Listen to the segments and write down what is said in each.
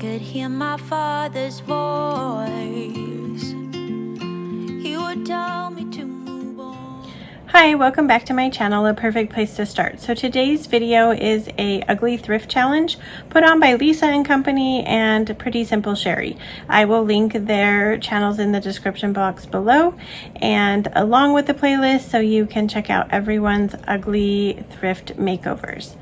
could hear my father's voice, he would tell me to move on. Hi, welcome back to my channel, a perfect place to start. So today's video is a ugly thrift challenge put on by Lisa and Company and Pretty Simple Sherry. I will link their channels in the description box below and along with the playlist so you can check out everyone's ugly thrift makeovers.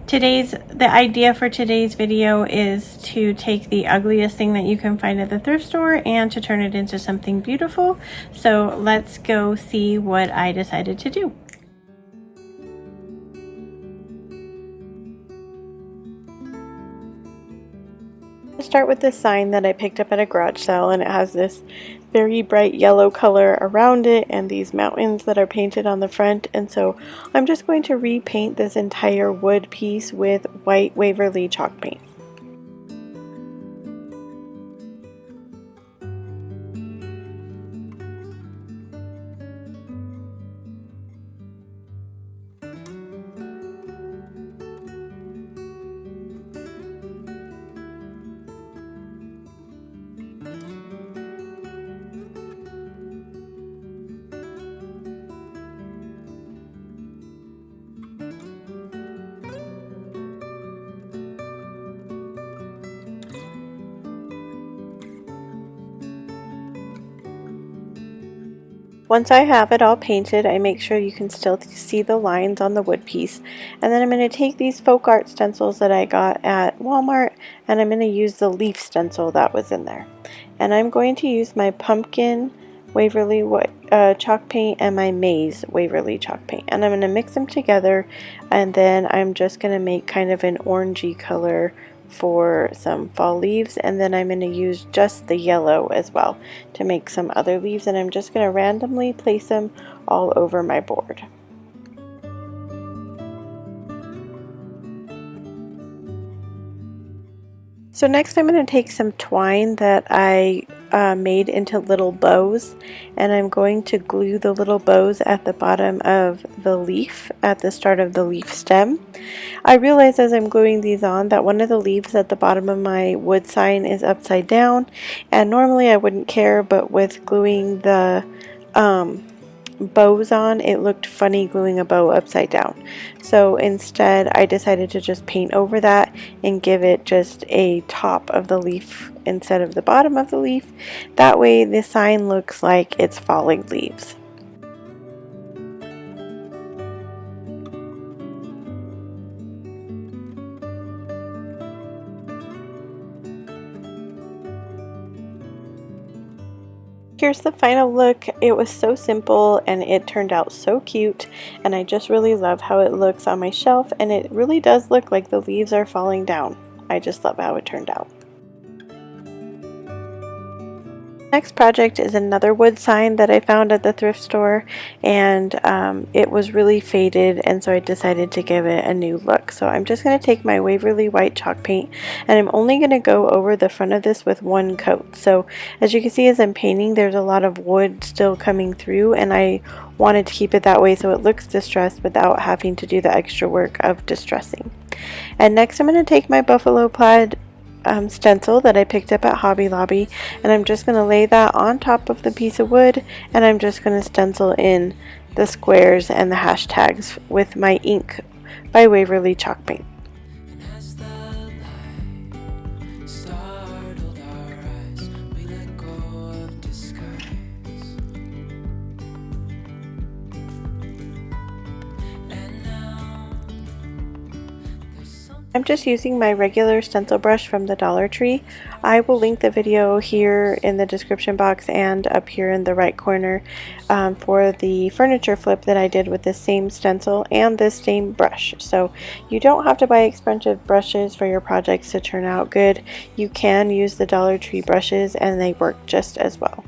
The idea for today's video is to take the ugliest thing that you can find at the thrift store and to turn it into something beautiful. So let's go see what I decided to do. I'll start with this sign that I picked up at a garage sale, and it has this very bright yellow color around it and these mountains that are painted on the front, and so I'm just going to repaint this entire wood piece with white Waverly chalk paint. Once I have it all painted, I make sure you can still see the lines on the wood piece. And then I'm going to take these folk art stencils that I got at Walmart, and I'm going to use the leaf stencil that was in there. And I'm going to use my pumpkin Waverly chalk paint and my maize Waverly chalk paint. And I'm going to mix them together, and then I'm just going to make kind of an orangey color for some fall leaves, and then I'm going to use just the yellow as well to make some other leaves, and I'm just going to randomly place them all over my board. So next I'm going to take some twine that I made into little bows, and I'm going to glue the little bows at the bottom of the leaf at the start of the leaf stem. I realized as I'm gluing these on that one of the leaves at the bottom of my wood sign is upside down, and normally I wouldn't care, but with gluing the bows on, it looked funny gluing a bow upside down. So instead I decided to just paint over that and give it just a top of the leaf instead of the bottom of the leaf. That way the sign looks like it's falling leaves. Here's the final look. It was so simple and it turned out so cute, and I just really love how it looks on my shelf, and it really does look like the leaves are falling down. I just love how it turned out. Next project is another wood sign that I found at the thrift store, and it was really faded, and so I decided to give it a new look. So I'm just going to take my Waverly white chalk paint, and I'm only going to go over the front of this with one coat. So as you can see, as I'm painting, there's a lot of wood still coming through, and I wanted to keep it that way so it looks distressed without having to do the extra work of distressing. And next I'm going to take my buffalo plaid stencil that I picked up at Hobby Lobby, and I'm just going to lay that on top of the piece of wood, and I'm just going to stencil in the squares and the hashtags with my ink by Waverly chalk paint. I'm just using my regular stencil brush from the Dollar Tree. I will link the video here in the description box and up here in the right corner for the furniture flip that I did with the same stencil and this same brush. So you don't have to buy expensive brushes for your projects to turn out good. You can use the Dollar Tree brushes and they work just as well.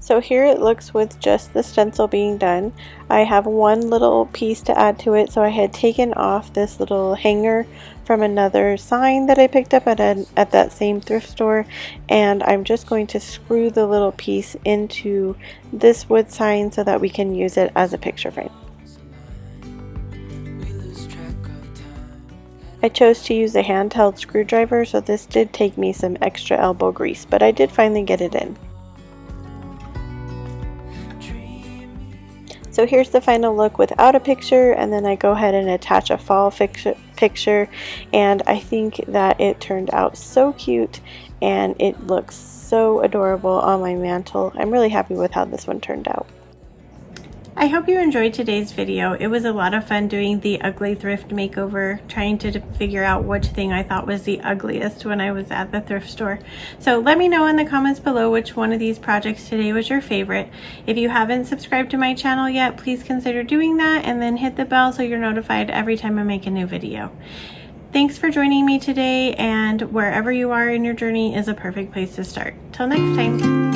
So here it looks with just the stencil being done. I have one little piece to add to it, so I had taken off this little hanger from another sign that I picked up at that same thrift store, and I'm just going to screw the little piece into this wood sign so that we can use it as a picture frame. I chose to use a handheld screwdriver, so this did take me some extra elbow grease, but I did finally get it in. So here's the final look without a picture, and then I go ahead and attach a fall picture, and I think that it turned out so cute and it looks so adorable on my mantle. I'm really happy with how this one turned out. I hope you enjoyed today's video. It was a lot of fun doing the ugly thrift makeover, trying to figure out which thing I thought was the ugliest when I was at the thrift store. So let me know in the comments below which one of these projects today was your favorite. If you haven't subscribed to my channel yet, please consider doing that, and then hit the bell so you're notified every time I make a new video. Thanks for joining me today, and wherever you are in your journey is a perfect place to start. Till next time.